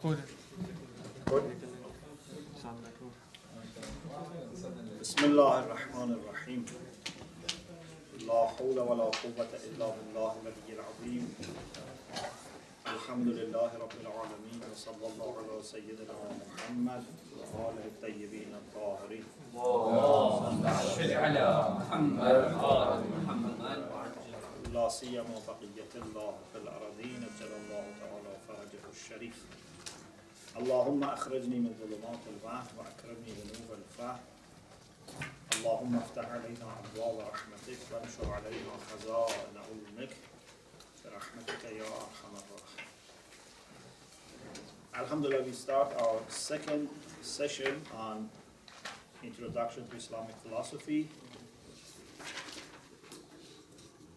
Good. بسم الله الرحمن الرحيم لا حول ولا قوة إلا بالله العلي العظيم الحمد لله رب العالمين وصلى الله على سيدنا محمد وآله الطيبين الطاهرين اللهم صل على محمد وآل محمد لا سيما بقية الله في الأراضين أجل الله تعالى فرجه الشريف اللهم أخرجني من ظلمات الوهم وأكرمني بنور الفهم اللهم افتح علينا أبواب رحمتك وانشر علينا خزائن علمك برحمتك يا أرحم الراحمين. Alhamdulillah, we start our second session on Introduction to Islamic Philosophy.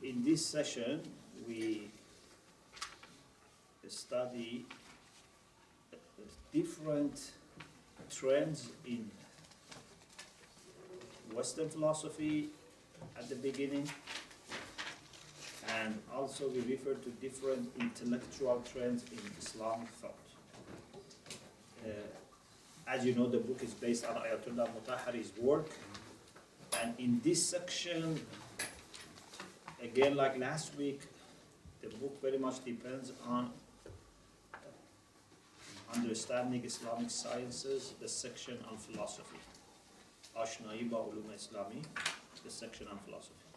In this session, we study different trends in Western philosophy at the beginning, and also we refer to different intellectual trends in Islamic thought. As you know, the book is based on Ayatollah Mutahhari's work, and in this section, again like last week, the book very much depends on understanding Islamic sciences, the section on philosophy. Ashnai ba ulum Islami, the section on philosophy.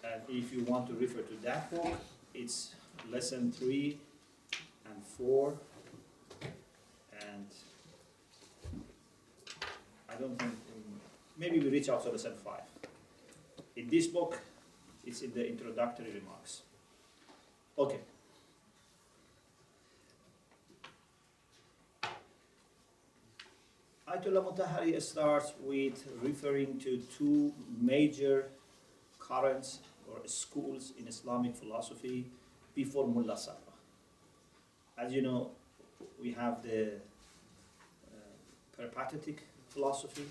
And if you want to refer to that book, it's lesson 3 and 4, and I don't think, maybe we reach out to lesson 5. In this book, it's in the introductory remarks. Okay. Ayatollah Mutahhari starts with referring to two major currents or schools in Islamic philosophy before Mullah Sadra. As you know, we have the peripatetic philosophy,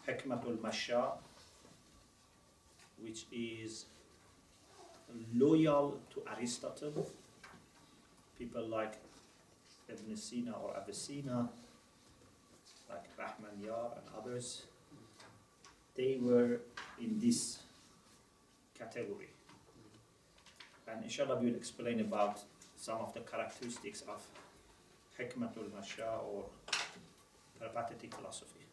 Hikmatul Masha, which is loyal to Aristotle. People like Ibn Sina or Avicenna, like Rahmaniyar and others, they were in this category. And inshallah we will explain about some of the characteristics of Hikmatul Masha or peripatetic philosophy.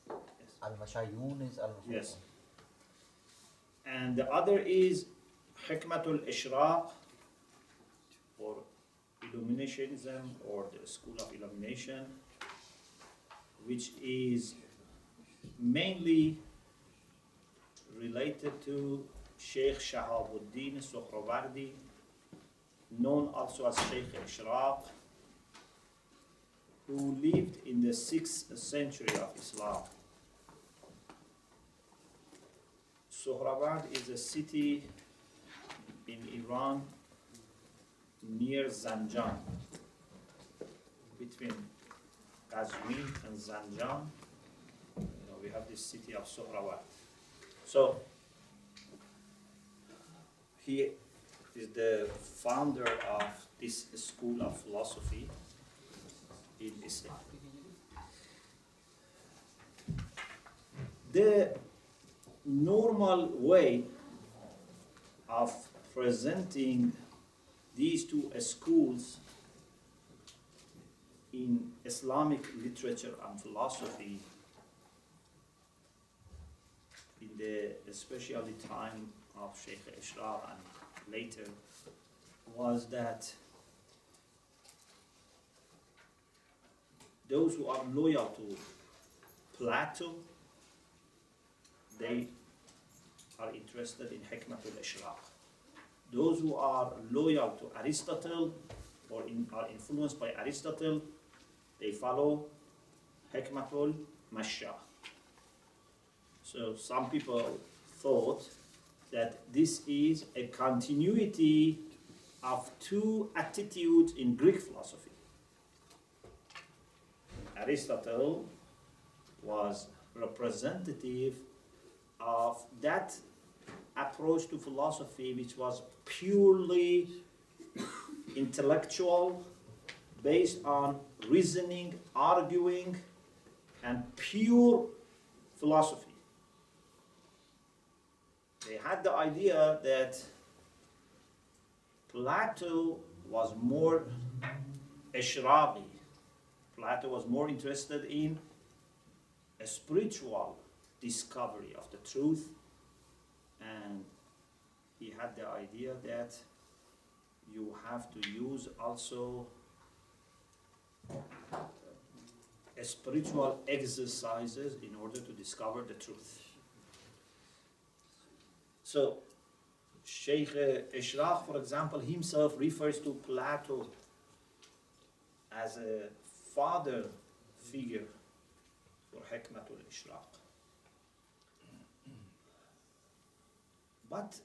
Yes. Al-Mashayun is al-Mashayun. Yes. And the other is Hikmatul Ishraq or Illuminationism or the school of illumination, which is mainly related to Sheikh Shahabuddin Suhrawardi, known also as Sheikh Ishraq, who lived in the 6th century of Islam. Suhraward is a city in Iran near Zanjan, between Qazwin and Zanjan. We have this city of Suhraward. So he is the founder of this school of philosophy in Islam. The normal way of presenting these two schools in Islamic literature and philosophy in the especially time of Sheikh Ishraq and later was that those who are loyal to Plato, they are interested in Hikmatul Ishraq. Those who are loyal to Aristotle or are influenced by Aristotle, they follow Hikmatul Masha. So some people thought that this is a continuity of two attitudes in Greek philosophy. Aristotle was representative of that approach to philosophy which was purely intellectual based on reasoning, arguing, and pure philosophy. They had the idea that Plato was more Ishraqi. Plato was more interested in a spiritual discovery of the truth, and he had the idea that you have to use also spiritual exercises in order to discover the truth. So Sheikh Ishraq, for example, himself refers to Plato as a father figure for Hikmatul Ishraq. But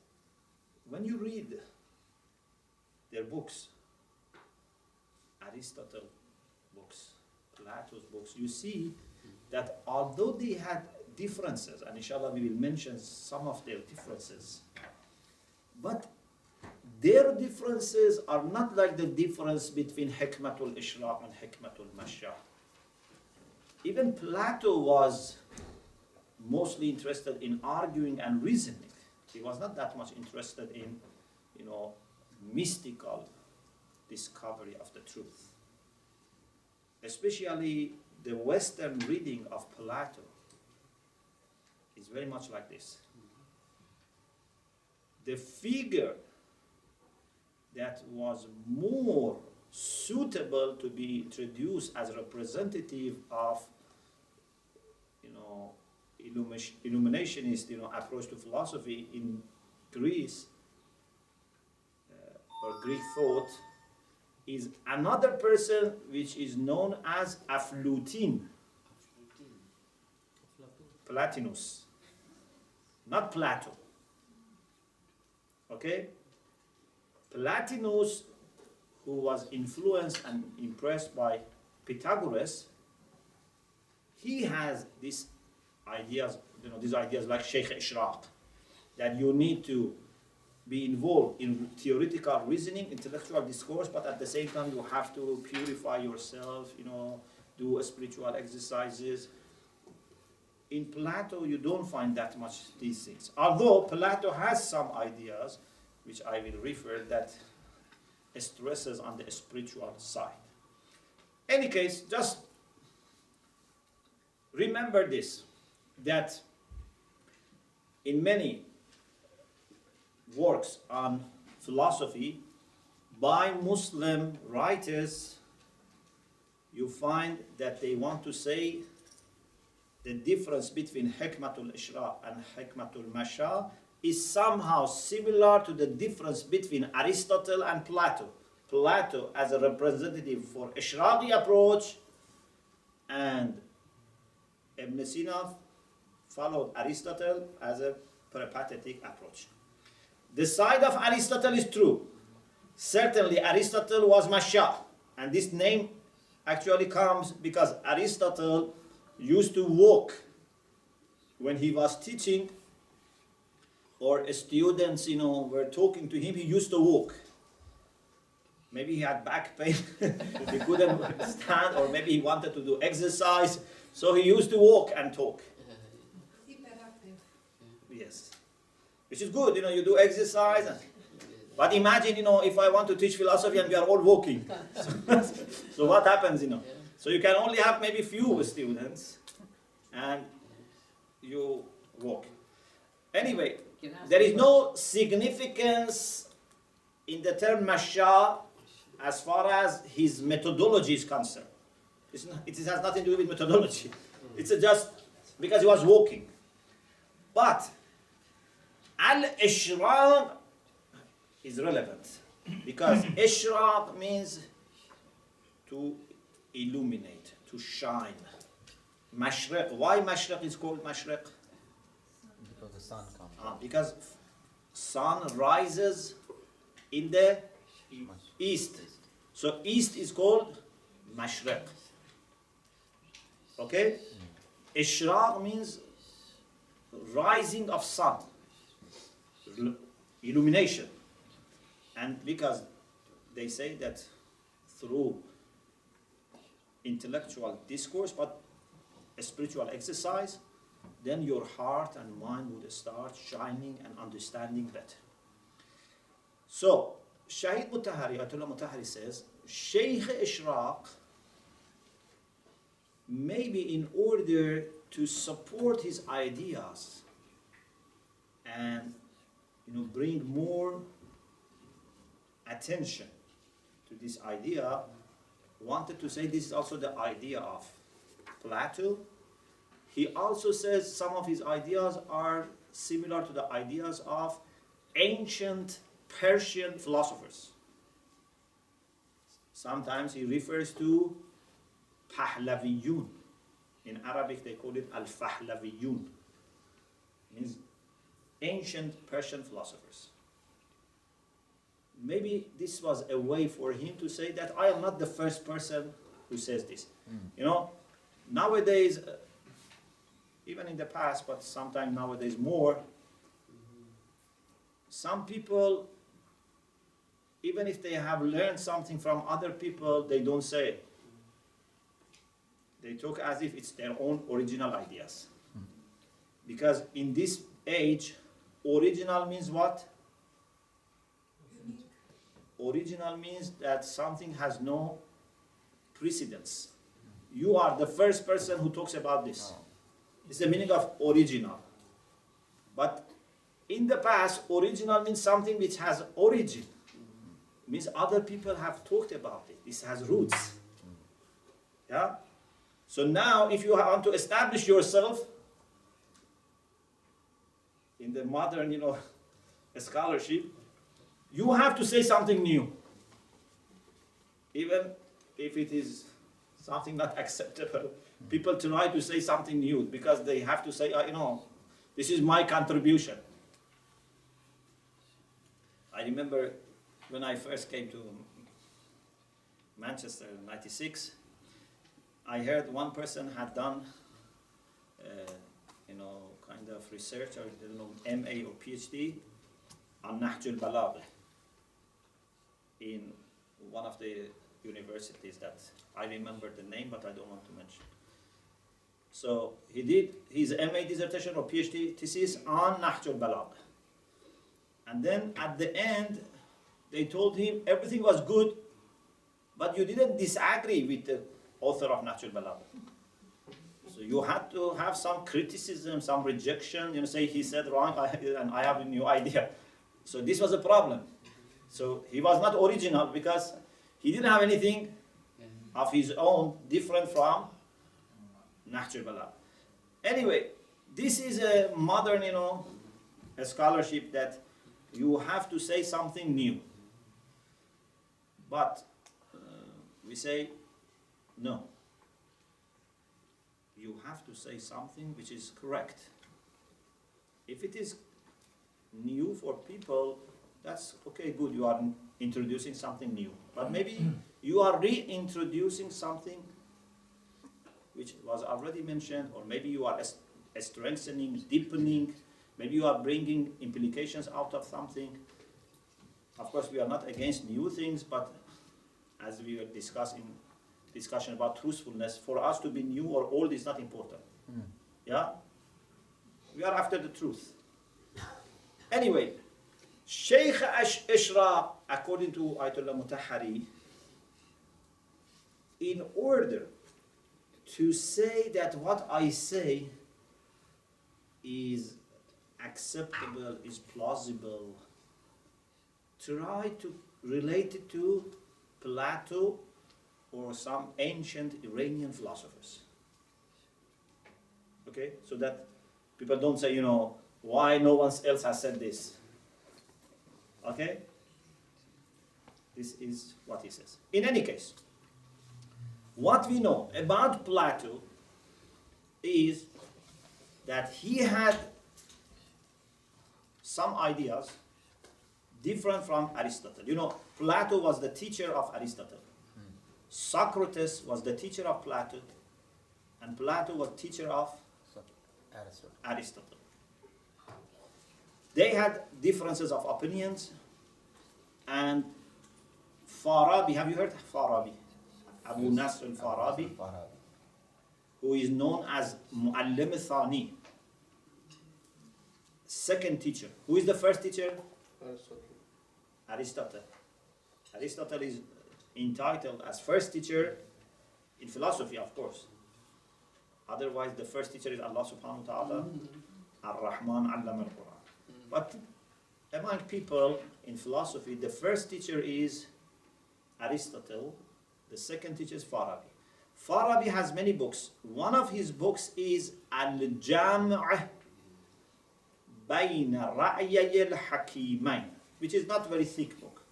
when you read their books, Aristotle books, Plato's books, you see that although they had differences, and inshallah we will mention some of their differences, but their differences are not like the difference between Hikmatul Ishraq and Hikmatul Mashya. Even Plato was mostly interested in arguing and reasoning. He was not that much interested in, mystical discovery of the truth. Especially the Western reading of Plato is very much like this. The figure that was more suitable to be introduced as representative of, illuminationist, approach to philosophy in Greece or Greek thought is another person which is known as Aflutin, Plotinus, not Plato. Okay? Plotinus, who was influenced and impressed by Pythagoras, he has these ideas like Sheikh Ishraq, that you need to be involved in theoretical reasoning, intellectual discourse, but at the same time you have to purify yourself, do spiritual exercises. In Plato, you don't find that much these things. Although Plato has some ideas, which I will refer, that stresses on the spiritual side. Any case, just remember this, that in many works on philosophy by Muslim writers, you find that they want to say the difference between Hikmatul Ishraq and Hikmatul Masha is somehow similar to the difference between Aristotle and Plato. Plato as a representative for Ishraqi approach, and Ibn Sina followed Aristotle as a peripatetic approach. The side of Aristotle is true. Certainly Aristotle was Masha, and this name actually comes because Aristotle used to walk when he was teaching, or students, were talking to him. He used to walk. Maybe he had back pain, he couldn't stand, or maybe he wanted to do exercise, so he used to walk and talk. Yes, which is good, you do exercise. But imagine, if I want to teach philosophy and we are all walking. So what happens, So you can only have maybe few students, and you walk. Anyway, there is no significance in the term Masha as far as his methodology is concerned. It has nothing to do with methodology. It's just because he was walking. But al-Ishraq is relevant, because Ishraq means to illuminate, to shine. Mashriq, why Mashriq is called Mashriq? Because the sun comes. Because sun rises in the east. So east is called Mashriq. Okay? Ishraq means rising of sun, illumination. And because they say that through intellectual discourse, but a spiritual exercise, then your heart and mind would start shining and understanding better. So, Shahid Mutahari, Ayatollah Mutahari says, Sheikh Ishraq, maybe in order to support his ideas and bring more attention to this idea, wanted to say this is also the idea of Plato. He also says some of his ideas are similar to the ideas of ancient Persian philosophers. Sometimes he refers to Pahlaviyun. In Arabic they call it Al-Fahlaviyun. Means ancient Persian philosophers. Maybe this was a way for him to say that I am not the first person who says this. Nowadays, even in the past, but sometimes nowadays more, some people, even if they have learned something from other people, they don't say it. They talk as if it's their own original ideas. Because in this age, original means what? Original means that something has no precedence. You are the first person who talks about this. It's the meaning of original. But in the past, original means something which has origin. It means other people have talked about it. This has roots. Yeah? So now, if you want to establish yourself in the modern, scholarship, you have to say something new, even if it is something not acceptable. People try to say something new because they have to say, this is my contribution. I remember when I first came to Manchester in '96, I heard one person had done, kind of research, or MA or PhD on Nahj al-Balagha in one of the universities that I remember the name, but I don't want to mention. So he did his MA dissertation or PhD thesis on Nahj al-Balagha. And then at the end, they told him everything was good, but you didn't disagree with the author of Nahj al-Balagha. So you had to have some criticism, some rejection, say he said wrong and I have a new idea. So this was a problem. So he was not original because he didn't have anything of his own different from Nahj al-Balagha. Anyway, this is a modern, a scholarship that you have to say something new. But we say, no. You have to say something which is correct. If it is new for people, that's okay, good, you are introducing something new. But maybe you are reintroducing something which was already mentioned, or maybe you are strengthening, deepening, maybe you are bringing implications out of something. Of course, we are not against new things, but as we were discussion about truthfulness, for us to be new or old is not important. Yeah? We are after the truth. Anyway, Sheikh Ishraq, according to Ayatollah Mutahari, in order to say that what I say is acceptable, is plausible, try to relate it to Plato or some ancient Iranian philosophers. Okay, so that people don't say, why no one else has said this. Okay? This is what he says. In any case, what we know about Plato is that he had some ideas different from Aristotle. Plato was the teacher of Aristotle. Socrates was the teacher of Plato, and Plato was teacher of Aristotle. They had differences of opinions, and Farabi, have you heard Farabi? Abu Nasr al-Farabi, who is known as Muallim al-Thani, second teacher. Who is the first teacher? Aristotle. Aristotle is entitled as first teacher in philosophy, of course. Otherwise, the first teacher is Allah subhanahu wa ta'ala, Ar-Rahman allama al-Quran. But among people in philosophy, the first teacher is Aristotle, the second teacher is Farabi. Farabi has many books. One of his books is Al-Jam' Bayna Ra'yay al-Hakimayn, which is not very thick book.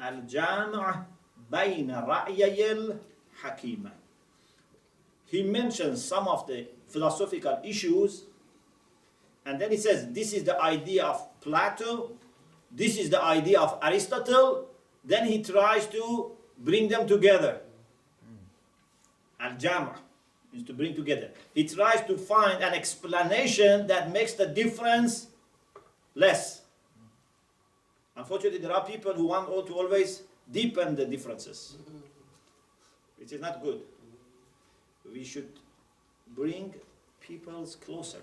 Al-Jam' Bayna Ra'yay al-Hakimayn. He mentions some of the philosophical issues, and then he says, this is the idea of Plato, this is the idea of Aristotle. Then he tries to bring them together. Al-Jam' is to bring together. He tries to find an explanation that makes the difference less. Unfortunately, there are people who want to always deepen the differences, which is not good. We should bring peoples closer.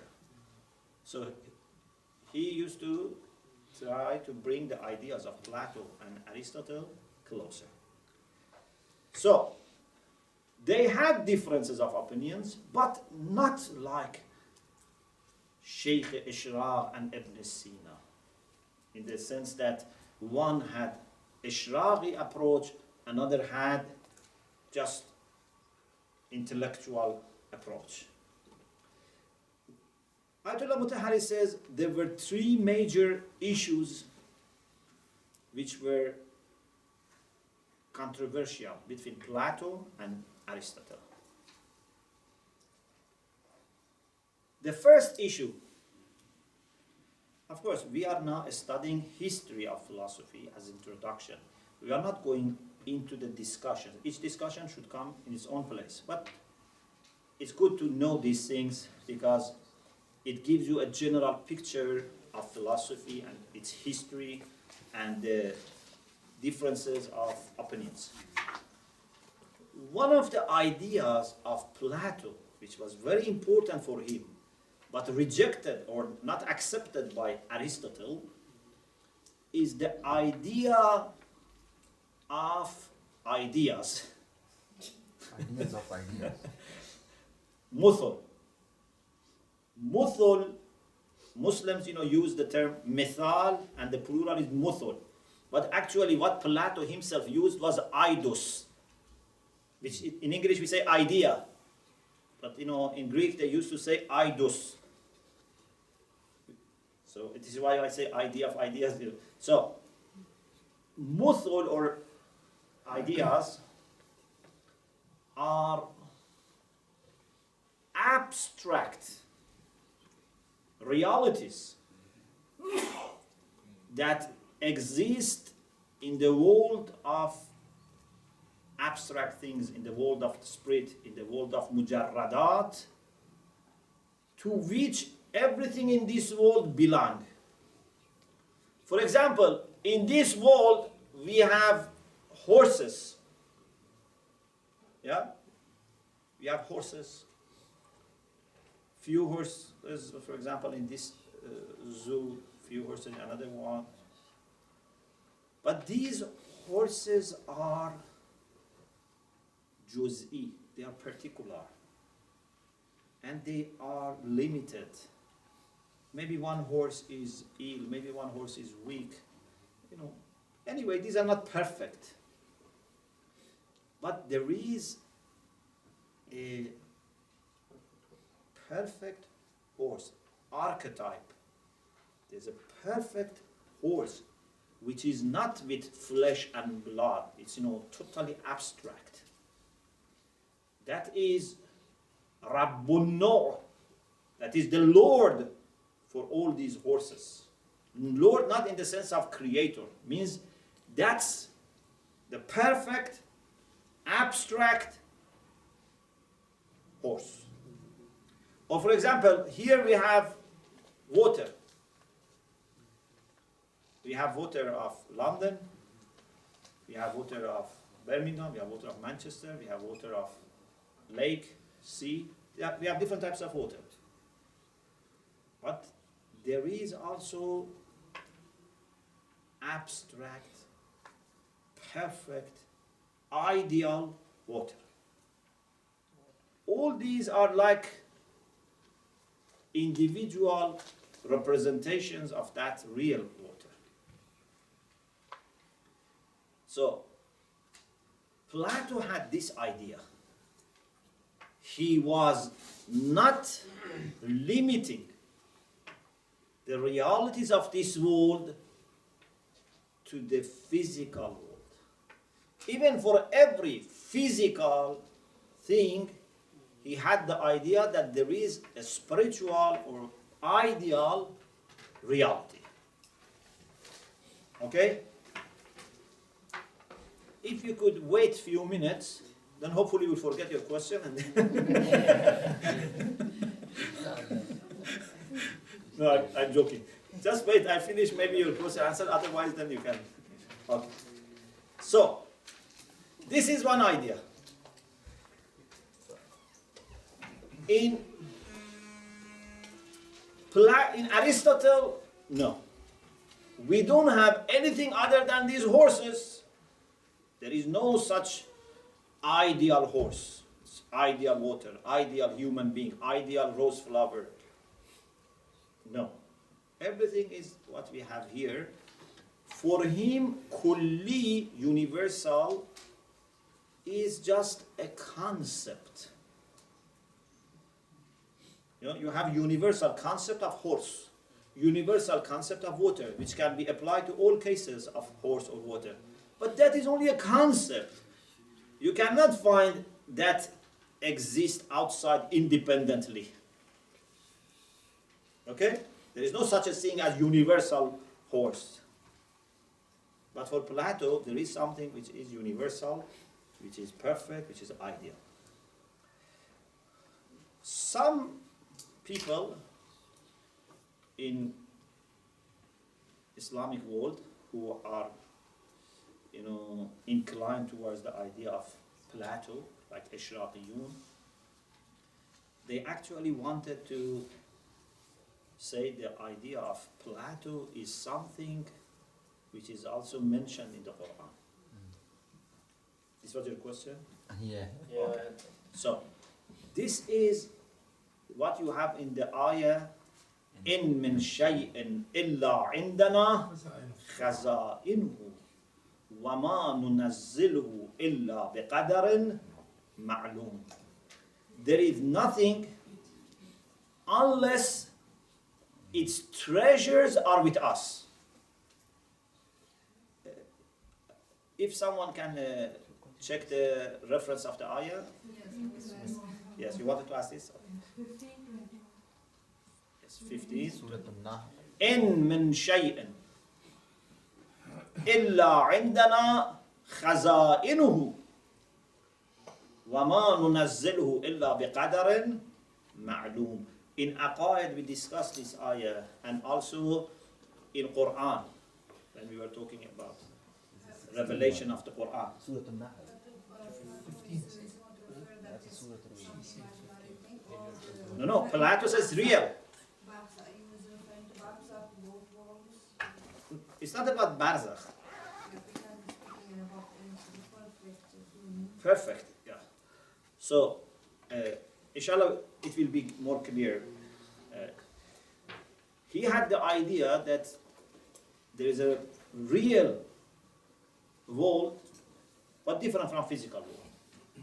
So he used to try to bring the ideas of Plato and Aristotle closer. So they had differences of opinions, but not like Sheikh Ishraq and Ibn Sina, in the sense that one had Ishraqi approach, another had just intellectual approach. Ayatollah Mutahari says there were three major issues which were controversial between Plato and Aristotle. The first issue, of course, we are now studying history of philosophy as introduction. We are not going into the discussion. Each discussion should come in its own place. But it's good to know these things because it gives you a general picture of philosophy and its history and the differences of opinions. One of the ideas of Plato, which was very important for him, but rejected or not accepted by Aristotle, is the idea of ideas. Ideas of ideas. Muthul. Muthul, Muslims, use the term mithal, and the plural is muthul. But actually what Plato himself used was eidos, which in English we say idea. But in Greek they used to say eidos. So this is why I say idea of ideas. So, muthul or ideas are abstract realities that exist in the world of abstract things, in the world of the spirit, in the world of mujarradat, to which everything in this world belongs. For example, in this world we have horses. Yeah? We have horses. Few horses, for example, in this zoo, few horses in another one. But these horses are juz'i, they are particular. And they are limited. Maybe one horse is ill, maybe one horse is weak. Anyway, these are not perfect. But there is a perfect horse, archetype. There's a perfect horse which is not with flesh and blood. It's totally abstract. That is Rabbun No'. That is the Lord for all these horses. Lord, not in the sense of creator, means that's the perfect abstract horse. Or for example, here we have water. We have water of London, we have water of Birmingham, we have water of Manchester, we have water of lake, sea. Yeah, we have different types of water. But there is also abstract, perfect, ideal water. All these are like individual representations of that real water. So, Plato had this idea. He was not limiting the realities of this world to the physical world. Even for every physical thing, he had the idea that there is a spiritual or ideal reality. Okay? If you could wait a few minutes, then hopefully you'll forget your question. No, I'm joking. Just wait, I finish maybe your question answer, otherwise then you can. Okay. So, this is one idea. In Aristotle, no. We don't have anything other than these horses. There is no such ideal horse, ideal water, ideal human being, ideal rose flower. No. Everything is what we have here. For him, kulli, universal, is just a concept. You know, you have universal concept of horse, universal concept of water, which can be applied to all cases of horse or water. But that is only a concept. You cannot find that exist outside independently. Okay? There is no such a thing as universal horse. But for Plato, there is something which is universal, which is perfect, which is ideal. Some people in Islamic world who are, inclined towards the idea of Plato, like Ishraqiyun, they actually wanted to say the idea of Plato is something which is also mentioned in the Quran. This was your question? Yeah. Okay. So, this is what you have in the ayah, إن من شيء إلا عندنا خزائنه وما ننزله إلا بقدر معلوم. There is nothing unless its treasures are with us. If someone can check the reference of the ayah. Yes, you wanted to ask this? 15. Yes, 15. Surah An-Nahl. إن من شيء إلا عندنا خزائنه وما ننزله إلا بقدر معلوم. In Aqaid we discussed this ayah, and also in Quran when we were talking about revelation of the Quran. Surah An-Nahl. That's Surah Al-Nahl. No, Plato says real. It's not about barzakh. Perfect, yeah. So, inshallah, it will be more clear. He had the idea that there is a real world, but different from physical world.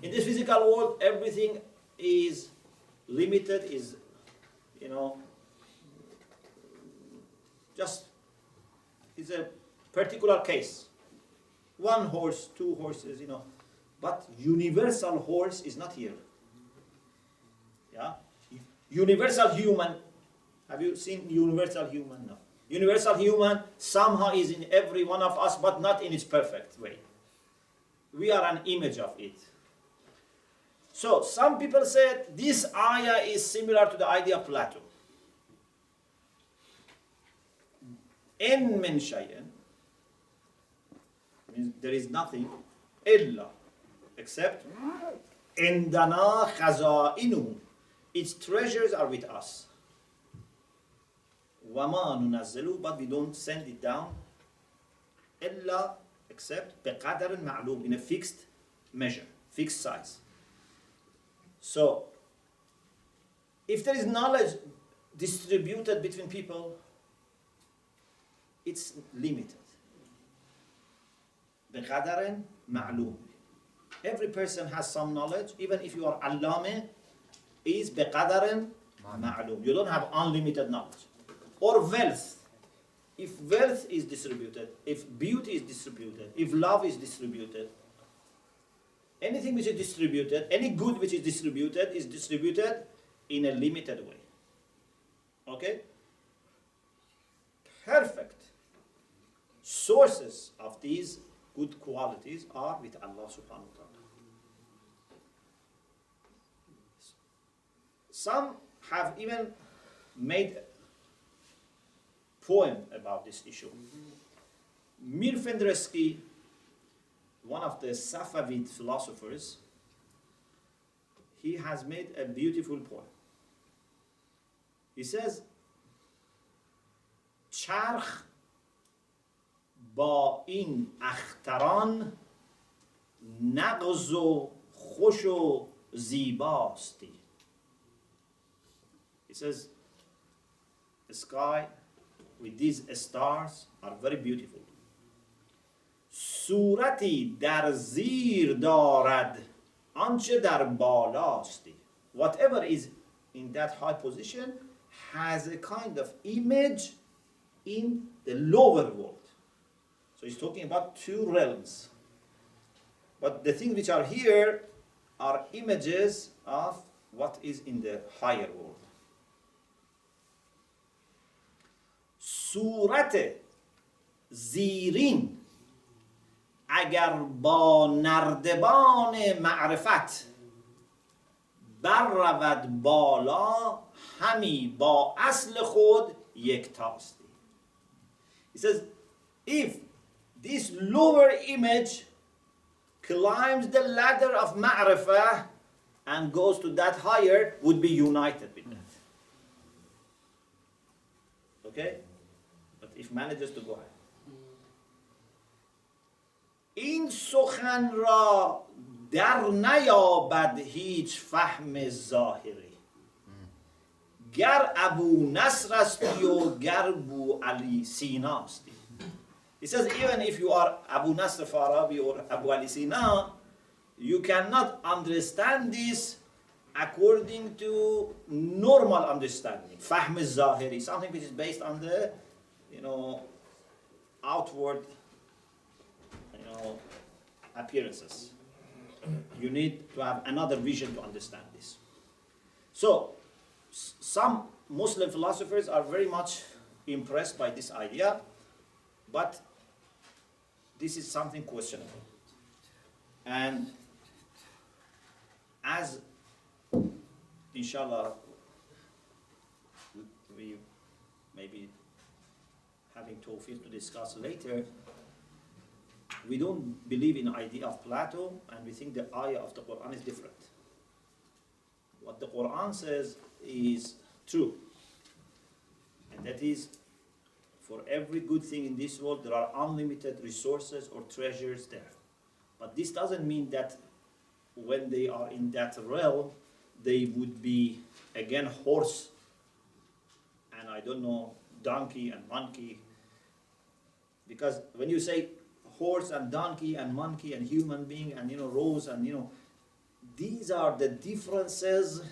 In this physical world, everything is limited, is, just is a particular case. One horse, two horses, but universal horse is not here. Yeah? Universal human, have you seen universal human? No. Universal human somehow is in every one of us, but not in its perfect way. We are an image of it. So, some people said this ayah is similar to the idea of Plato. En min shay'in means there is nothing إلا except عندنا خزائنه, its treasures are with us. وما ننزله, but we don't send it down. إلا except بقدر معلوم, in a fixed measure, fixed size. So if there is knowledge distributed between people, it's limited. بقدر معلوم. Every person has some knowledge, even if you are allame, is بقدر معلوم. You don't have unlimited knowledge. Or wealth. If wealth is distributed, if beauty is distributed, if love is distributed, anything which is distributed, any good which is distributed in a limited way. Okay? Perfect sources of these good qualities are with Allah subhanahu wa ta'ala. Some have even made a poem about this issue. Mir Fendreski, one of the Safavid philosophers, he has made a beautiful poem. He says, چرخ با این اختران نغز و خوش و زیباستی. He says, the sky with these stars are very beautiful. صورتی در زیر دارد آنچه در بالاستی. Whatever is in that high position has a kind of image in the lower world. So he's talking about two realms. But the things which are here are images of what is in the higher world. صورت زیرین اگر با نردبان معرفت بر رود بالا همی با اصل خود یکتاستی. He says, if this lower image climbs the ladder of ma'rifah and goes to that higher, would be united with that. Okay? But if manages to go ahead. این سخن را در نیابد هیچ فهم ظاهری گر ابو نصر استی و گر بو علی سینا استی. He says, even if you are Abu Nasr Farabi or Abu Ali Sina, you cannot understand this according to normal understanding. Fahm al-Zahiri, something which is based on the, outward, appearances. You need to have another vision to understand this. So, some Muslim philosophers are very much impressed by this idea, but this is something questionable. And as, inshallah, we may be having tawfiq to discuss later, we don't believe in the idea of Plato, and we think the ayah of the Quran is different. What the Quran says is true, and that is, for every good thing in this world, there are unlimited resources or treasures there. But this doesn't mean that when they are in that realm, they would be, again, horse, and donkey and monkey. Because when you say horse and donkey and monkey and human being and, rose and, these are the differences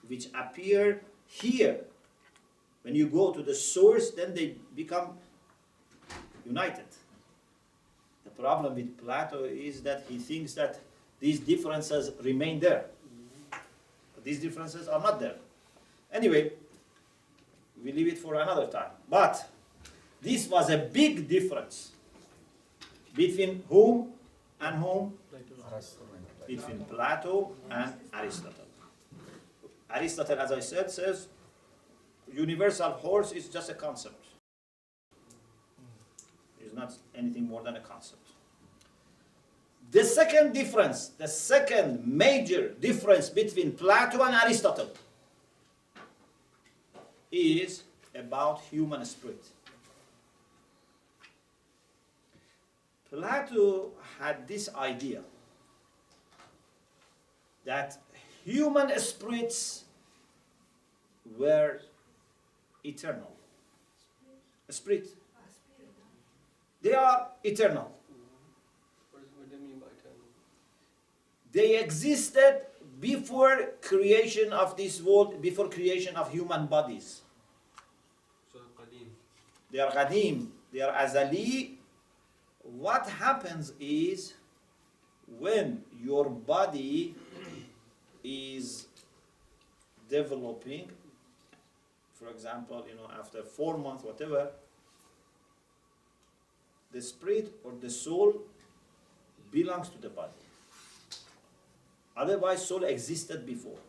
which appear here. When you go to the source, then they become united. The problem with Plato is that he thinks that these differences remain there. But these differences are not there. Anyway, we leave it for another time. But this was a big difference between whom and whom? Between Plato and Aristotle. Aristotle, as I said, says universal horse is just a concept. It's not anything more than a concept. The second difference, the second major difference between Plato and Aristotle is about human spirit. Plato had this idea that human spirits were eternal. Spirit. They are eternal. What do you mean by eternal? They existed before creation of this world, before creation of human bodies. So qadim. They are qadim, they are azali. What happens is when your body is developing, for example, after 4 months, whatever, the spirit or the soul belongs to the body. Otherwise, soul existed before.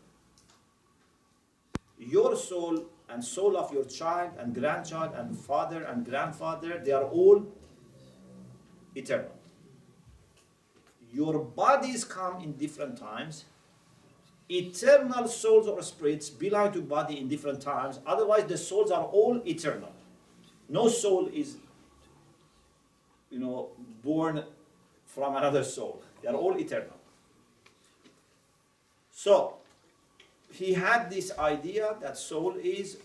Your soul and soul of your child and grandchild and father and grandfather, they are all eternal. Your bodies come in different times. Eternal souls or spirits belong to body in different times. Otherwise, the souls are all eternal. No soul is, born from another soul. They are all eternal. So, he had this idea that soul is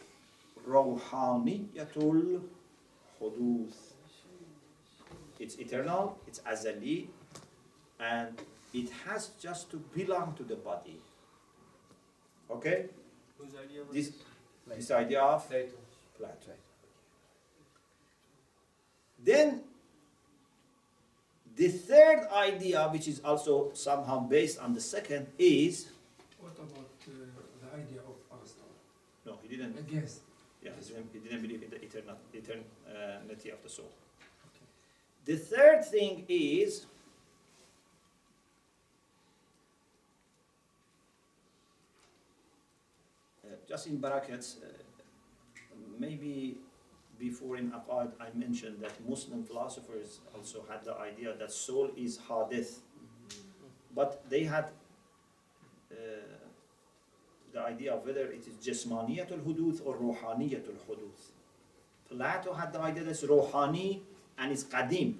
روحانية الحدوث. It's eternal, it's azali, and it has just to belong to the body. Okay? Whose idea was This idea of Plato. Plato. Then, the third idea, which is also somehow based on the second, is... What about the idea of Aristotle? No, he didn't. Against. Yeah, he didn't believe in the eternity of the soul. The third thing is just in brackets, maybe before in Aqaid I mentioned that Muslim philosophers also had the idea that soul is hadith, but they had the idea of whether it is jismaniyatul huduth or ruhaniyatul huduth. Plato had the idea that it's ruhani and it's qadim.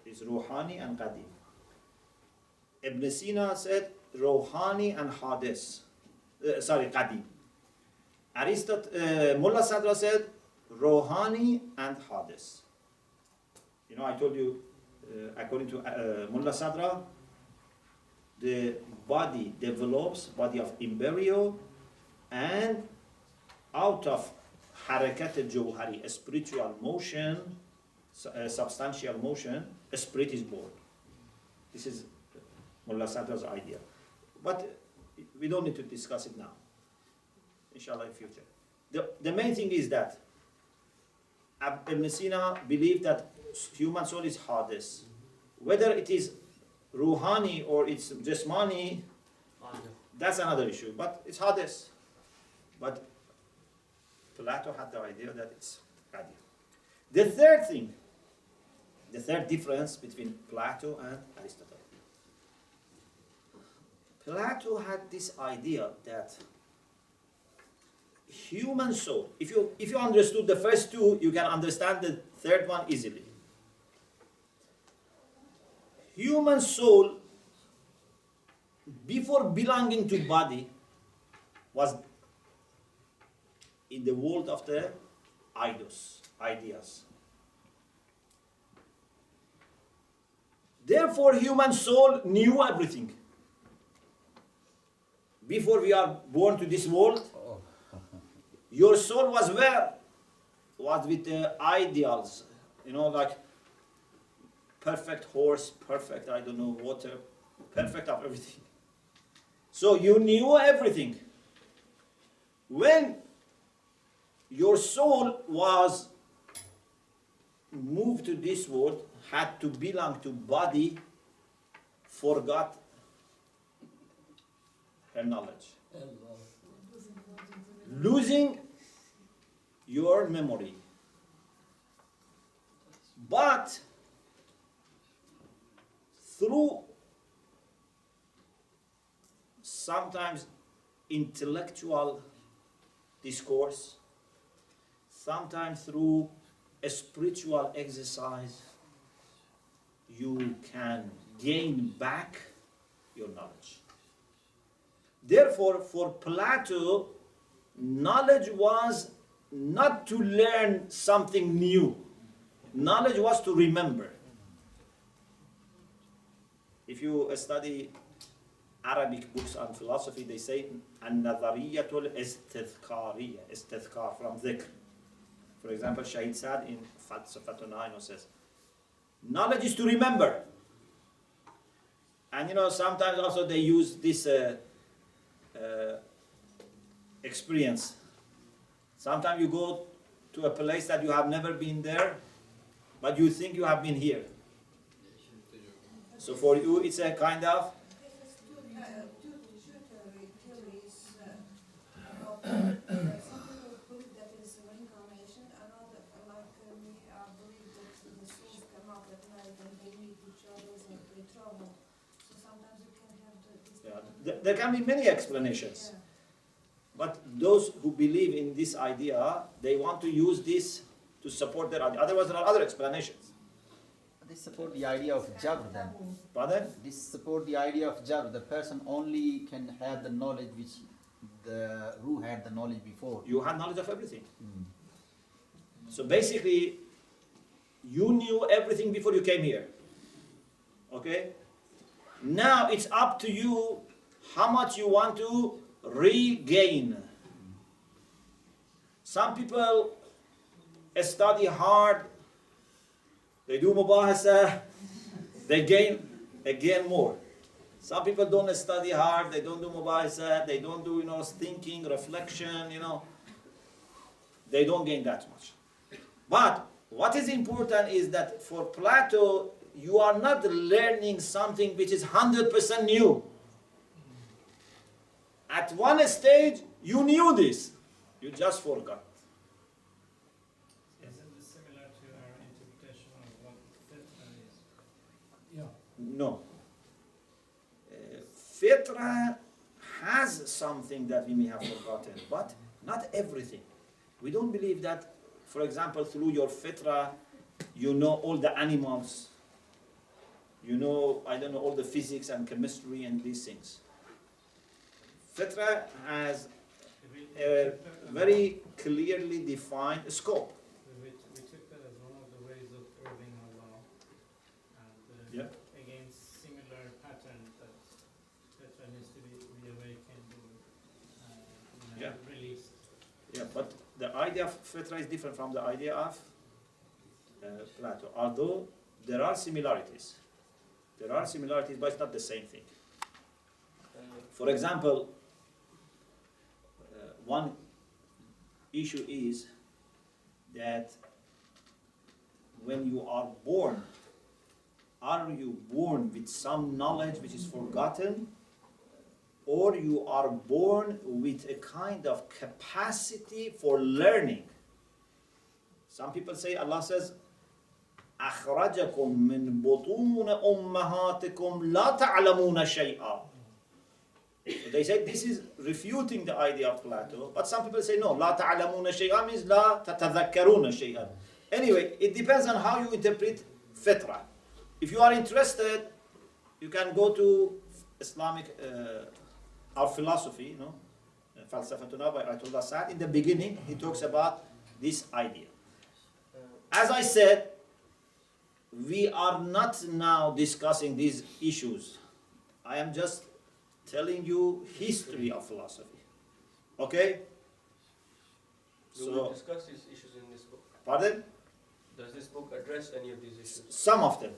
It's ruhani and qadim. Ibn Sina said ruhani and hadith. Qadim. Mullah Sadra said ruhani and hadith. I told you, according to Mullah Sadra, the body develops, body of embryo, and out of harakat al-jawhari, a spiritual motion, a substantial motion, a spirit is born. This is Mullah Sadra's idea. But we don't need to discuss it now. Inshallah in future. The main thing is that Ibn Sina believed that human soul is hadith. Whether it is ruhani or it's jismani, that's another issue. But it's hadith. But Plato had the idea that it's qadim. The third thing, the third difference between Plato and Aristotle. Plato had this idea that human soul, if you understood the first two, you can understand the third one easily. Human soul, before belonging to body, was in the world of the ideas. Therefore, human soul knew everything. Before we are born to this world, your soul was where? Was with the ideals, like perfect horse, perfect, water, perfect of everything. So you knew everything. When your soul was moved to this world, had to belong to body, forgot her knowledge. Losing your memory. But through sometimes intellectual discourse, sometimes through a spiritual exercise, you can gain back your knowledge. Therefore, for Plato, knowledge was not to learn something new. Knowledge was to remember. If you study Arabic books on philosophy, they say an-nazariyatul istithkariyya, istithkar from dhikr. For example, Sheikh said in Falsafatuna says, knowledge is to remember. And sometimes also they use this experience. Sometimes you go to a place that you have never been there, but you think you have been here. So for you, it's a kind of there can be many explanations. But those who believe in this idea, they want to use this to support their idea. Otherwise, there are other explanations. This support the idea of jabr then. Pardon? This support the idea of jabr. The person only can have the knowledge which the who had the knowledge before. You had knowledge of everything. So basically, you knew everything before you came here. Okay? Now it's up to you how much you want to regain. Some people study hard, they do mubahasa, they gain more. Some people don't study hard, they don't do mubahasa, they don't do thinking, reflection, they don't gain that much. But what is important is that for Plato, you are not learning something which is 100% new. At one stage, you knew this. You just forgot. Is it similar to our interpretation of what fitra is? Yeah. No. Fitra has something that we may have forgotten, but not everything. We don't believe that, for example, through your fitra, you know all the animals, all the physics and chemistry and these things. Fitra has a very clearly defined scope. We took that as one of the ways of proving Allah, and Yeah. against similar patterns that fitra needs to be reawakened or Yeah. released. Yeah, but the idea of fitra is different from the idea of Plato. Although there are similarities. But it's not the same thing. For example, one issue is that when you are born with some knowledge which is forgotten, or you are born with a kind of capacity for learning? Some people say, Allah says, أخرجكم من بطون أمهاتكم لا تعلمون شيئا. So they say this is refuting the idea of Plato, but some people say no, لا تعلمون شيئا means لا تتذكرون شيئا. Anyway, it depends on how you interpret fitra. If you are interested, you can go to Islamic, our philosophy, Falsafatuna by Ayatollah Sa'd. In the beginning, he talks about this idea. As I said, we are not now discussing these issues. I am just telling you history of philosophy. Okay? Do we discuss these issues in this book? Pardon? Does this book address any of these issues? Some of them.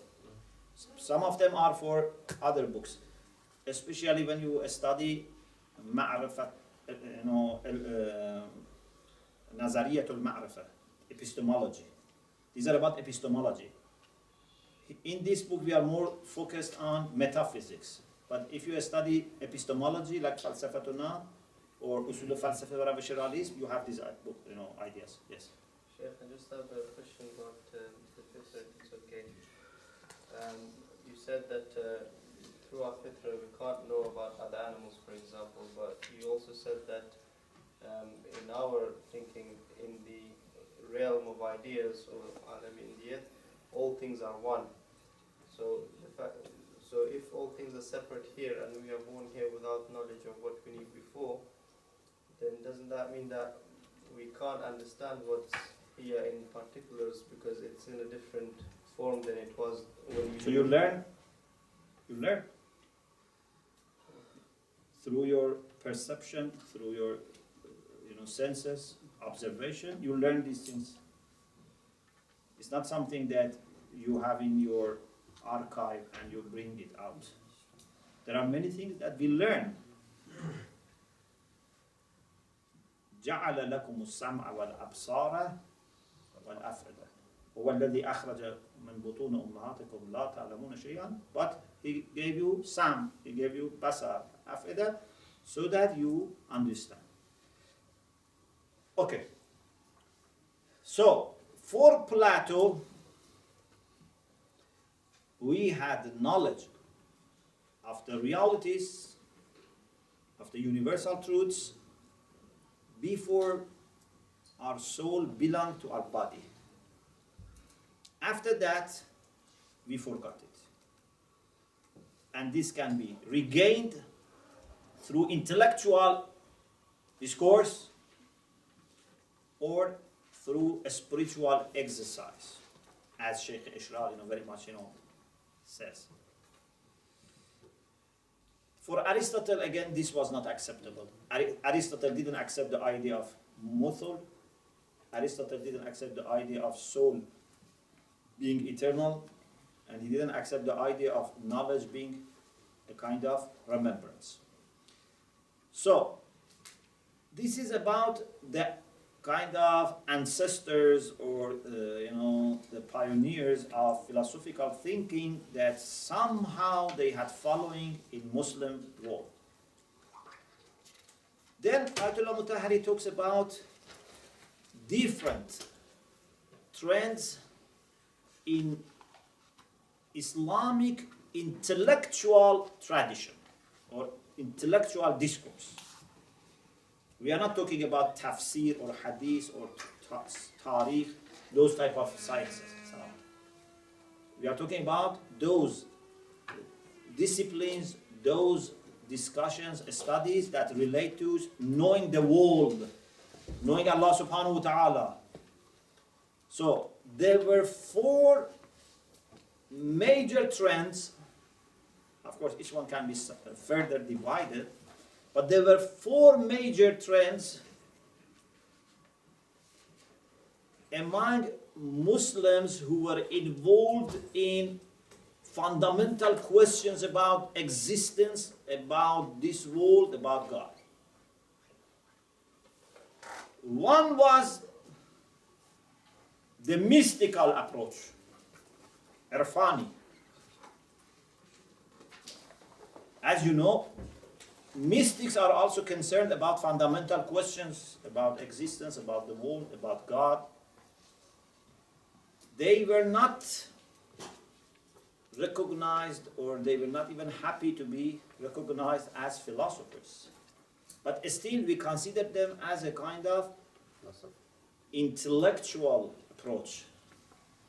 Some of them are for other books. Especially when you study Ma'rifat, Nazariyatul Ma'rifa, epistemology. These are about epistemology. In this book, we are more focused on metaphysics. But if you study epistemology, like Falsafatuna or Usul al-Falsafa wa Rabish al-Alis, you have these ideas. Yes. Sheikh, I just have a question about the fitra, if it's okay. You said that through our fitra we can't know about other animals, for example, but you also said that in our thinking, in the realm of ideas, or in the earth, all things are one. So so if all things are separate here and we are born here without knowledge of what we knew before, then doesn't that mean that we can't understand what's here in particulars because it's in a different form than it was when you... So you learn through your perception, through your senses, observation, you learn these things. It's not something that you have in your archive and you bring it out. There are many things that we learn. جعل لكم السمع والأبصار والأفئدة هو الذي أخرج من بطون أمهاتكم لا تعلمون شيئا. But he gave you sam, he gave you basar, أفئدة, so that you understand. Okay. So for Plato, we had knowledge of the realities, of the universal truths, before our soul belonged to our body. After that, we forgot it. And this can be regained through intellectual discourse or through a spiritual exercise, as Sheikh Ishral very much says. For Aristotle, again, this was not acceptable. Aristotle didn't accept the idea of muthul. Aristotle didn't accept the idea of soul being eternal, and he didn't accept the idea of knowledge being a kind of remembrance. So, this is about the kind of ancestors or the pioneers of philosophical thinking that somehow they had following in Muslim world. Then Ayatollah Mutahari talks about different trends in Islamic intellectual tradition or intellectual discourse. We are not talking about tafsir or hadith or tarikh, those type of sciences. We are talking about those disciplines, those discussions, studies that relate to knowing the world, knowing Allah subhanahu wa ta'ala. So there were 4 major trends. Of course, each one can be further divided. But there were 4 major trends among Muslims who were involved in fundamental questions about existence, about this world, about God. One was the mystical approach, Irfani. As you know, mystics are also concerned about fundamental questions about existence, about the world, about God. They were not recognized, or they were not even happy to be recognized as philosophers. But still we consider them as a kind of intellectual approach,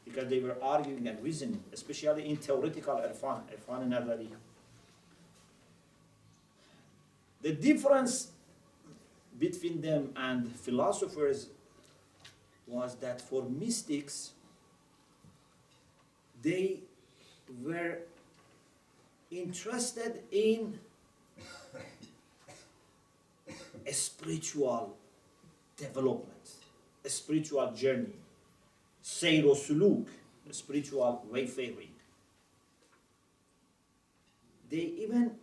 because they were arguing and reasoning, especially in theoretical irfan nazari. The difference between them and philosophers was that for mystics, they were interested in a spiritual development, a spiritual journey, seyr o suluk, a spiritual wayfaring. They even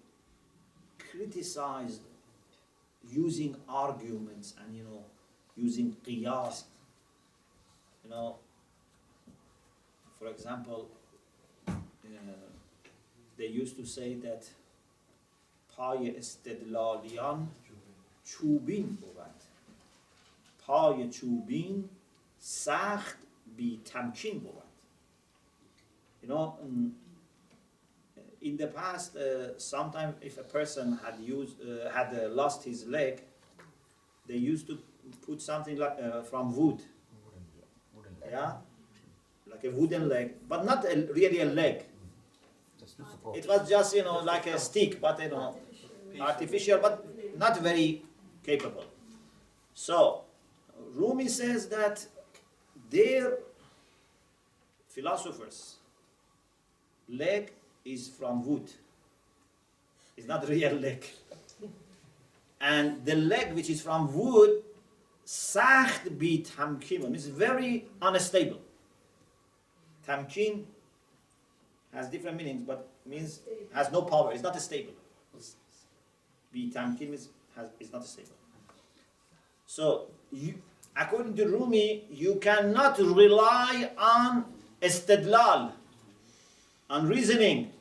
criticized using arguments and using qiyas. For example, they used to say that پای استدلالیان چوبین بود. پای چوبین سخت بی تمکین بود. in the past, sometimes if a person had lost his leg, they used to put something like from wood, yeah, like a wooden leg, but not really a leg. It was just like a stick, but artificial, but not very capable. So Rumi says that their philosophers' leg is from wood. It's not real leg. And the leg which is from wood, sakht bi tamkin, means very unstable. Tamkin has different meanings, but means has no power. It's not stable. Bi tamkin means is not stable. So, according to Rumi, you cannot rely on istidlal, on reasoning.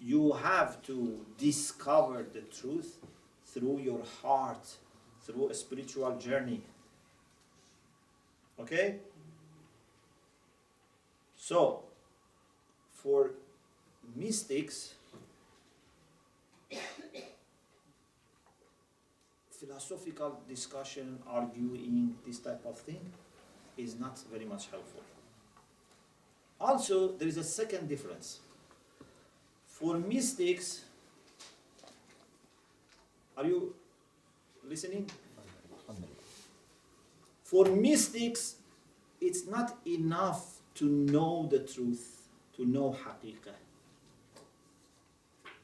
You have to discover the truth through your heart, through a spiritual journey. Okay? So, for mystics, philosophical discussion, arguing, this type of thing is not very much helpful. Also, there is a second difference. For mystics, are you listening? For mystics, it's not enough to know the truth, to know haqiqah.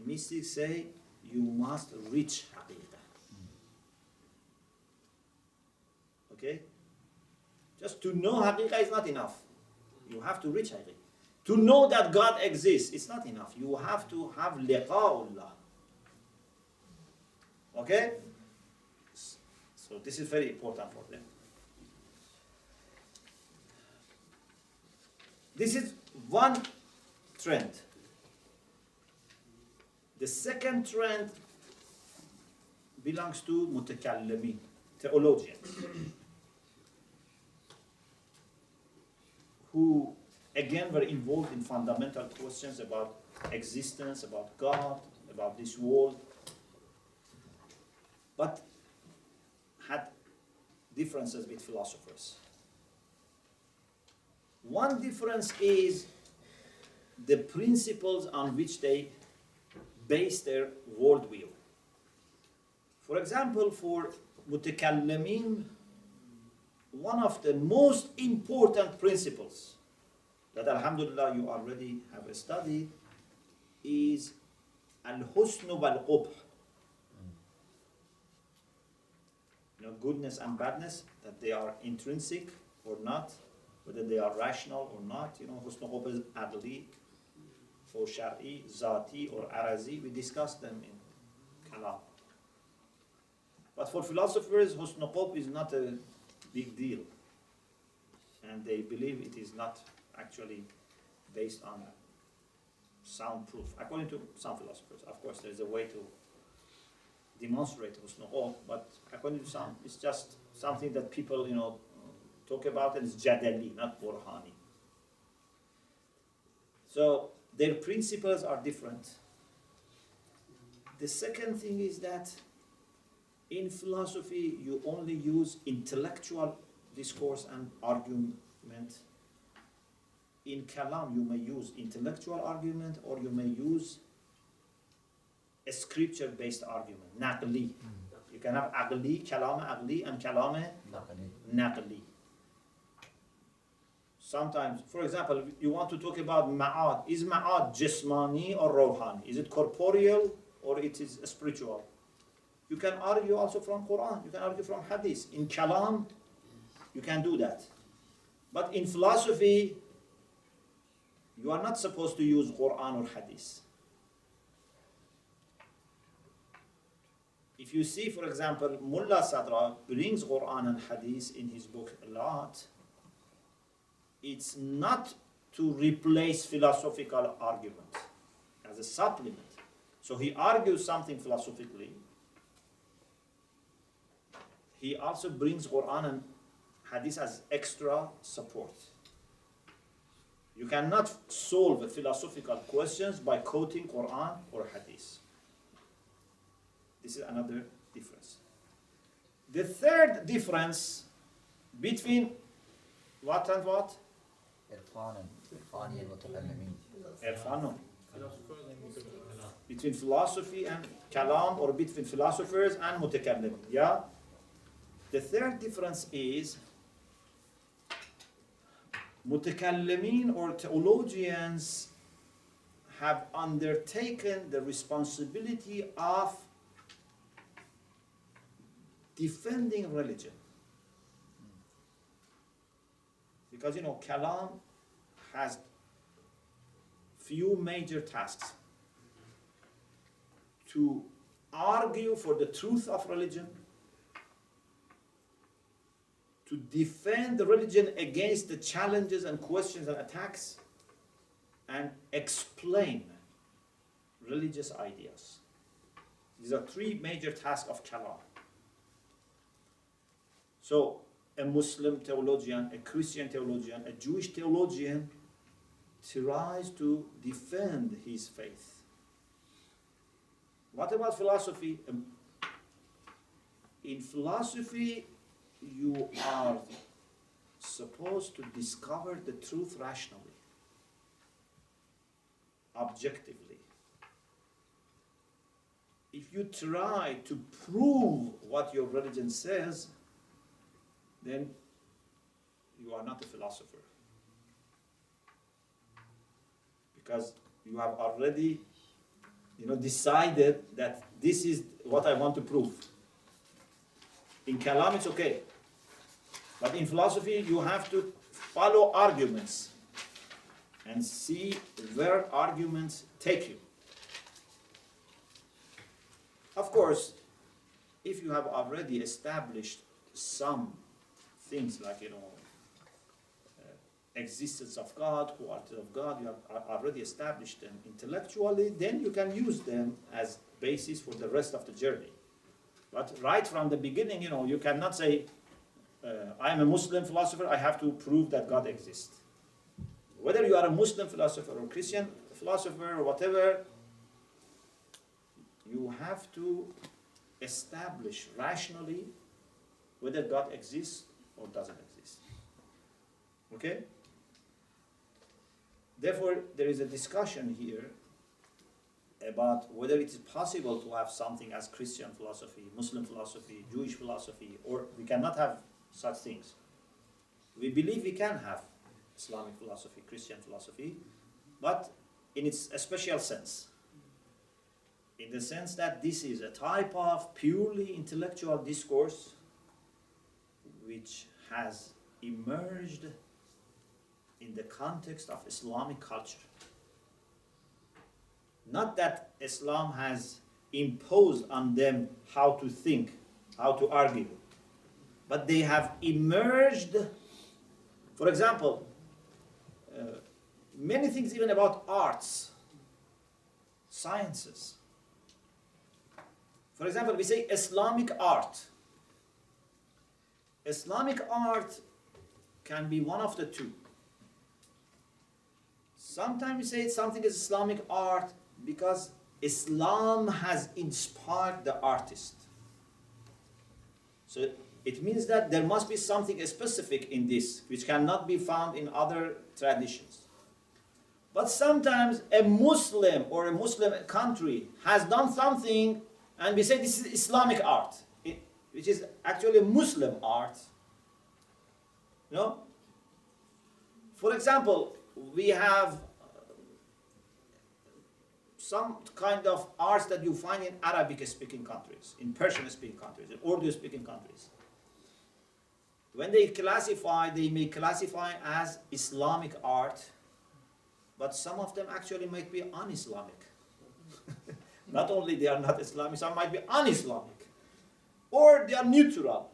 Mystics say you must reach haqiqah. Okay? Just to know haqiqah is not enough. You have to reach haqiqah. To know that God exists, it's not enough. You have to have liqa'ullah. Okay? So this is very important for them. This is one trend. The second trend belongs to mutakallimin, theologians, who again were involved in fundamental questions about existence, about God, about this world, but had differences with philosophers. One difference is the principles on which they base their worldview. For example, for mutakallimin, one of the most important principles that alhamdulillah you already have studied is al-husn wal-qubh. Goodness and badness, that they are intrinsic or not, whether they are rational or not. Husn qubh is aqli, or shar'i, zati, or arazi. We discussed them in kalam. But for philosophers, husn qubh is not a big deal. And they believe it is not actually based on sound proof, according to some philosophers. Of course, there is a way to demonstrate husn qubh, but according to some, it's just something that people, talk about, and it's jadali, not burhani. So their principles are different. The second thing is that in philosophy, you only use intellectual discourse and argument. In kalam, you may use intellectual argument, or you may use a scripture-based argument, naqli. You can have aqli, kalam aqli, and kalam naqli. Sometimes, for example, you want to talk about ma'ad. Is ma'ad jismani or rohani? Is it corporeal or it is spiritual? You can argue also from Quran. You can argue from hadith. In kalam, you can do that. But in philosophy, you are not supposed to use Quran or hadith. If you see, for example, Mullah Sadra brings Quran and hadith in his book a lot, it's not to replace philosophical argument as a supplement. So he argues something philosophically. He also brings Quran and hadith as extra support. You cannot solve philosophical questions by quoting Quran or Hadith. This is another difference. The third difference between what and what? Irfan. Between philosophy and kalam, or between philosophers and mutakallim. Yeah? The third difference is mutakallimin or theologians have undertaken the responsibility of defending religion. Because kalam has few major tasks: to argue for the truth of religion, to defend the religion against the challenges and questions and attacks, and explain religious ideas. These are three major tasks of kalam. So, a Muslim theologian, a Christian theologian, a Jewish theologian tries to defend his faith. What about philosophy? In philosophy, you are supposed to discover the truth rationally, objectively. If you try to prove what your religion says, then you are not a philosopher. Because you have already decided that this is what I want to prove. In kalam it's okay. But in philosophy you have to follow arguments and see where arguments take you. Of course, if you have already established some things like existence of God, quality of God, you have already established them intellectually, then you can use them as basis for the rest of the journey. But right from the beginning, you cannot say, I am a Muslim philosopher, I have to prove that God exists. Whether you are a Muslim philosopher or Christian philosopher or whatever, you have to establish rationally whether God exists or doesn't exist. Okay? Therefore, there is a discussion here about whether it is possible to have something as Christian philosophy, Muslim philosophy, Jewish philosophy, or we cannot have such things. We believe we can have Islamic philosophy, Christian philosophy, but in its a special sense. In the sense that this is a type of purely intellectual discourse which has emerged in the context of Islamic culture. Not that Islam has imposed on them how to think, how to argue, but they have emerged. For example, many things even about arts, sciences. For example, we say Islamic art. Islamic art can be one of the two. Sometimes we say something is Islamic art because Islam has inspired the artist. So it means that there must be something specific in this which cannot be found in other traditions. But sometimes a Muslim or a Muslim country has done something and we say this is Islamic art, which is actually Muslim art. For example, we have some kind of arts that you find in Arabic-speaking countries, in Persian-speaking countries, in Urdu-speaking countries. When they may classify as Islamic art, but some of them actually might be un-Islamic. Not only they are not Islamic, some might be un-Islamic. Or they are neutral.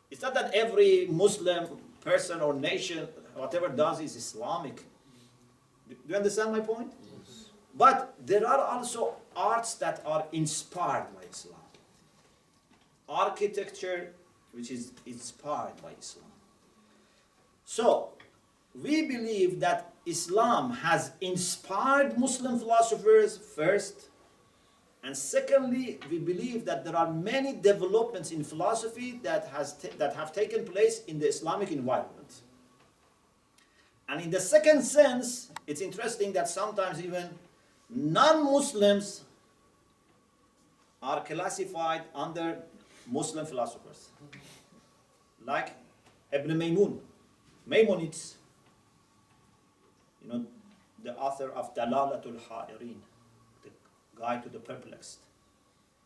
It's not that every Muslim person or nation, whatever does is Islamic. Do you understand my point? Yes. But there are also arts that are inspired by Islam. Architecture, which is inspired by Islam. So, we believe that Islam has inspired Muslim philosophers first, and secondly, we believe that there are many developments in philosophy that have taken place in the Islamic environment. And in the second sense, it's interesting that sometimes even non-Muslims are classified under Muslim philosophers. Like Ibn Maymun, Maimonides, the author of Dalalatul Ha'irin, the Guide to the Perplexed.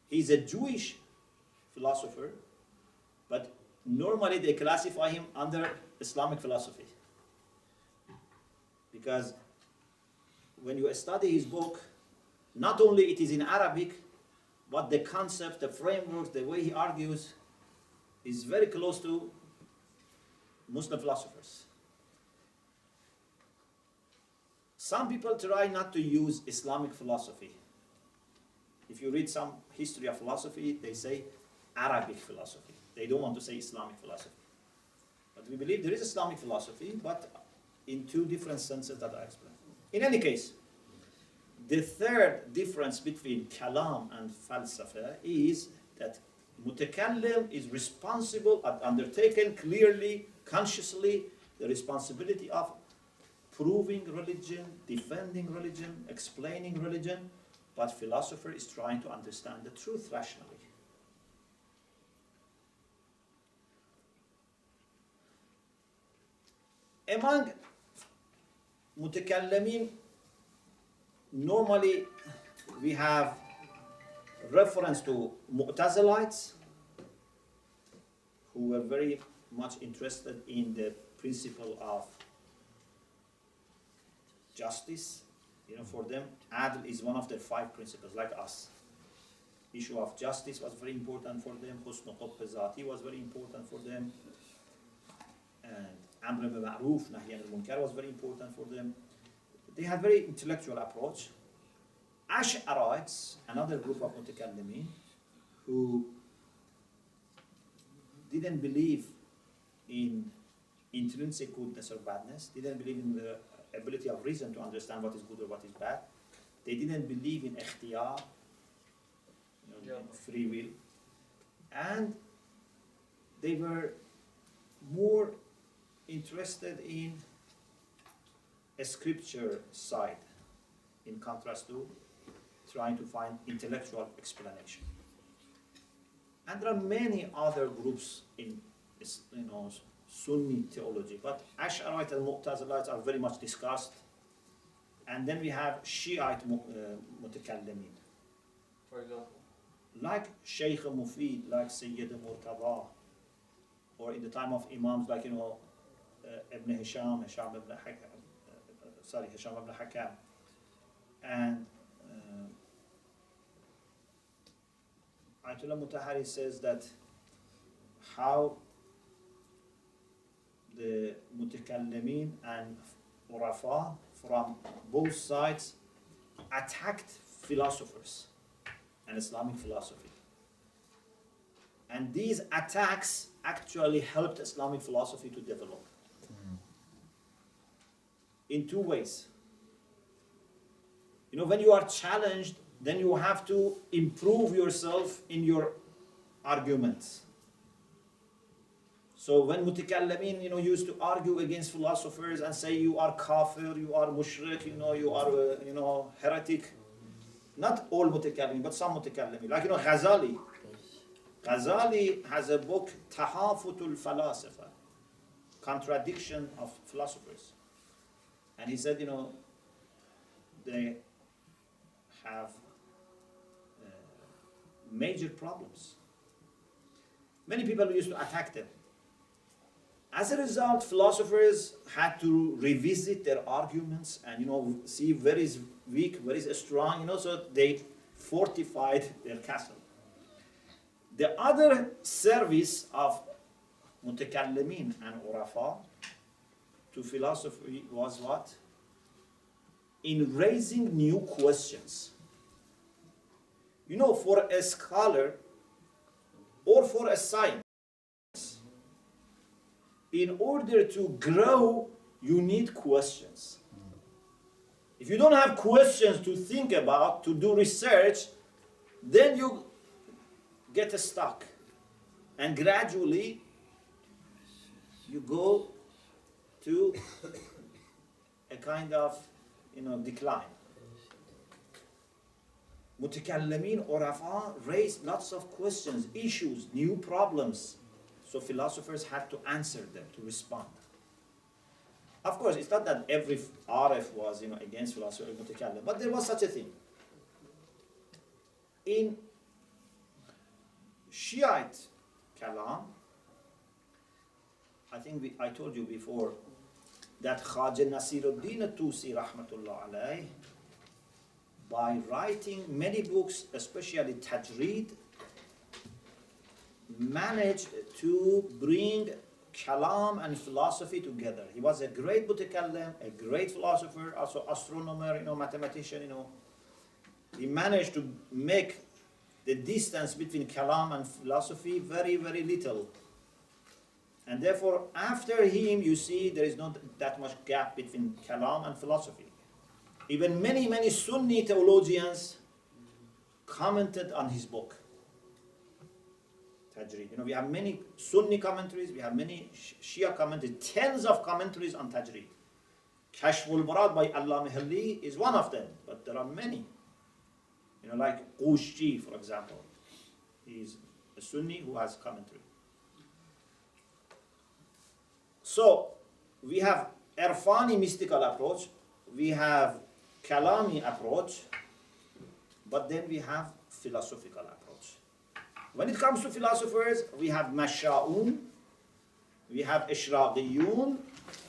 He's a Jewish philosopher, but normally they classify him under Islamic philosophy. Because when you study his book, not only it is in Arabic, but the concept, the framework, the way he argues is very close to Muslim philosophers. Some people try not to use Islamic philosophy. If you read some history of philosophy, they say Arabic philosophy. They don't want to say Islamic philosophy. But we believe there is Islamic philosophy, but in two different senses that I explained. In any case, the third difference between kalam and falsafa is that mutakallim is responsible, undertaken clearly, consciously, the responsibility of proving religion, defending religion, explaining religion, but philosopher is trying to understand the truth rationally. Among mutakallimin, normally we have reference to Mu'tazilites, who were very much interested in the principle of justice. For them, Adl is one of their 5 principles, like us. Issue of justice was very important for them. Husn Qutb Zati was very important for them. And Amr bil Ma'ruf, Nahy anil Munkar was very important for them. They had very intellectual approach. Ash'arites, another group of mutakallimin, who didn't believe in intrinsic goodness or badness, didn't believe in the ability of reason to understand what is good or what is bad. They didn't believe in ikhtiyar, free will. And they were more interested in a scripture side, in contrast to trying to find intellectual explanation. And there are many other groups in Sunni theology, but Ash'arite and Mu'tazilites are very much discussed. And then we have Shiite mutakallimin. For example? Like Sheikh Mufid, like Sayyid Murtada, or in the time of Imams like Ibn Hisham ibn Hakam, and Ayatollah Mutahari says that how the mutakallimin and urafa from both sides attacked philosophers and Islamic philosophy. And these attacks actually helped Islamic philosophy to develop in 2 ways. When you are challenged, then you have to improve yourself in your arguments. So when mutakallimin, used to argue against philosophers and say you are kafir, you are mushrik, you are, heretic. Not all mutakallimin, but some mutakallimin. Like, Ghazali. Ghazali has a book, Tahafutul Falasifa, Contradiction of Philosophers. And he said, they have major problems. Many people used to attack them. As a result, philosophers had to revisit their arguments and see where is weak, where is strong, so they fortified their castle. The other service of mutakallimin and urafa to philosophy was what? In raising new questions. For a scholar or for a science, in order to grow you need questions. If you don't have questions to think about, to do research, then you get stuck. And gradually, you go to a kind of, decline. Mutakallimin Urafa raised lots of questions, issues, new problems. So philosophers had to answer them, to respond. Of course, it's not that every Arif was, against philosophy or Mutakallim, but there was such a thing. In Shiite Kalam, I think I told you before that Khaja Nasiruddin Tusi Rahmatullah alayh, by writing many books, especially Tajreed, managed to bring Kalam and philosophy together. He was a great Mutakallim, a great philosopher, also astronomer, mathematician, He managed to make the distance between Kalam and philosophy very, very little. And therefore, after him, you see, there is not that much gap between Kalam and philosophy. Even many, many Sunni theologians commented on his book, Tajreed. We have many Sunni commentaries, we have many Shia commentaries, tens of commentaries on Tajreed. Kashful Murad by Allah Mihalli is one of them, but there are many. Like Qushji, for example. He's a Sunni who has commentary. So, we have Irfani mystical approach, we have Kalami approach, but then we have philosophical approach. When it comes to philosophers, we have Masha'un, we have Ishraqiyun,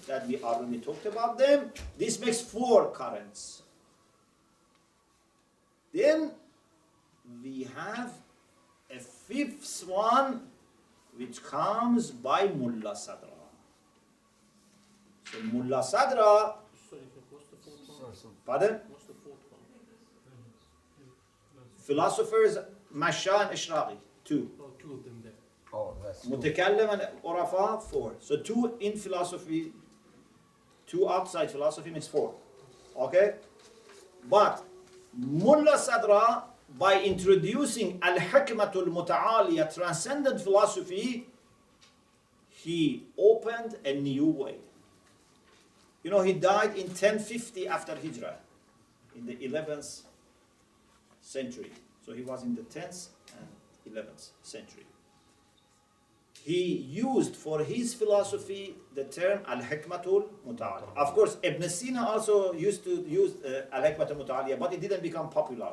that we already talked about them. This makes 4 currents. Then we have a 5th one, which comes by Mulla Sadra. So Mulla Sadra, Sorry, what's the fourth one? pardon? What's the fourth one? Philosophers, Masha and Ishraqi, 2. Oh, 2 of them there. Oh, that's good. Mutakallim and Urafa, 4. So 2 in philosophy, 2 outside philosophy makes 4. Okay? But Mulla Sadra, by introducing Al-Hikmatul Muta'aliya, Transcendent Philosophy, he opened a new way. He died in 1050 after Hijrah, in the 11th century. So he was in the 10th and 11th century. He used for his philosophy the term Al-Hikmatul Muta'aliya. Of course, Ibn Sina also used to use Al-Hikmatul Muta'aliya, but it didn't become popular.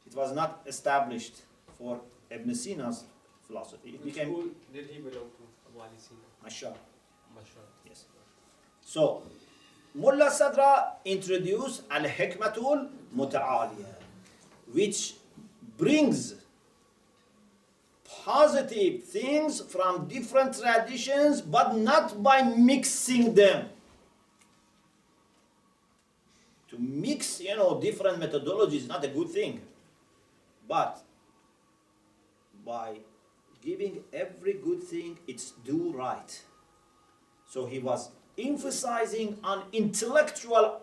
It was not established for Ibn Sina's philosophy. It became... Who did he belong to? Abu Ali Sina? Masha. Masha. Yes. So, Mulla Sadra introduced Al-Hikmatul Muta'aliya, which brings positive things from different traditions, but not by mixing them. To mix, different methodologies is not a good thing. But by giving every good thing its due right. So he was emphasizing on intellectual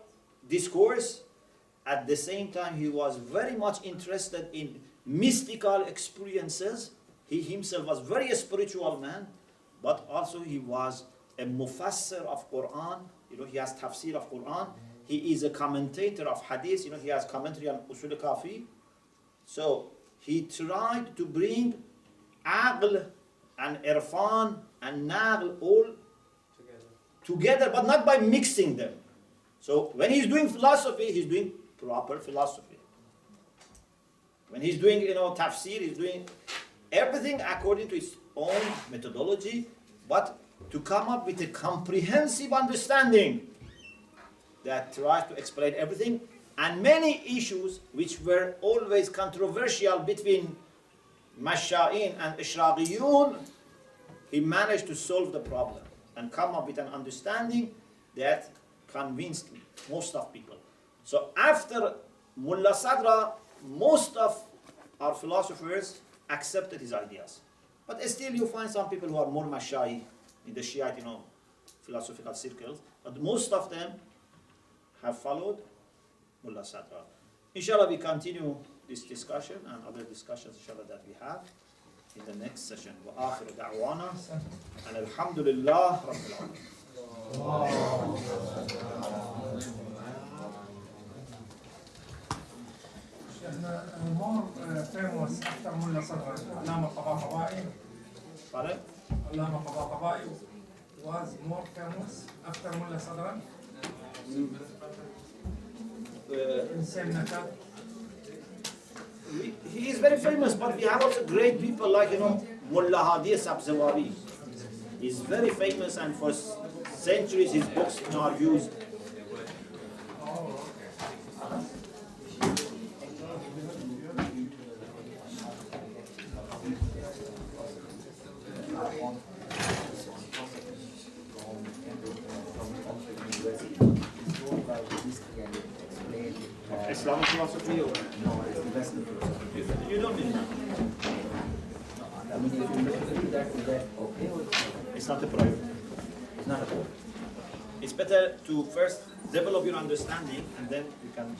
discourse. At the same time, he was very much interested in mystical experiences. He himself was very spiritual man, but also he was a mufassir of Quran. He has tafsir of Quran. He is a commentator of hadith. He has commentary on Usul Kafi. So he tried to bring aql and irfan and naql all together, but not by mixing them. So when he's doing philosophy, he's doing proper philosophy. When he's doing, tafsir, he's doing everything according to its own methodology, but to come up with a comprehensive understanding that tries to explain everything. And many issues which were always controversial between Masha'in and Ishraqiyun, he managed to solve the problem and come up with an understanding that convinced most of people. So after Mulla Sadra, most of our philosophers accepted his ideas. But still you find some people who are more Masha'i in the Shiite, philosophical circles, but most of them have followed Mullah Sadra. Inshallah, we continue this discussion and other discussions, inshallah, that we have in the next session. Wa akhiru da'wana and alhamdulillah rabbil alamin. more famous after Mullah Sadra, Allama Qaba'i. Pardon? Allama Qaba'i was more famous after Mullah Sadra in same method. He is very famous, but we have also great people like, Mullah Hadi Sabzawabi. He's very famous, and for centuries his books are used. Islamic philosophy or? No, it's Western philosophy. You don't mean that. I mean, if you look at that, is that okay or It's not a priority. it's not a problem? It's better to first develop your understanding, and then you can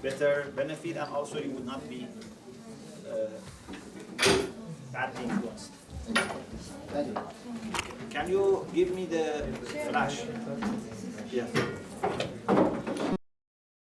better benefit, and also you would not be badly influenced. Thank you. Can you give me the flash? Yes.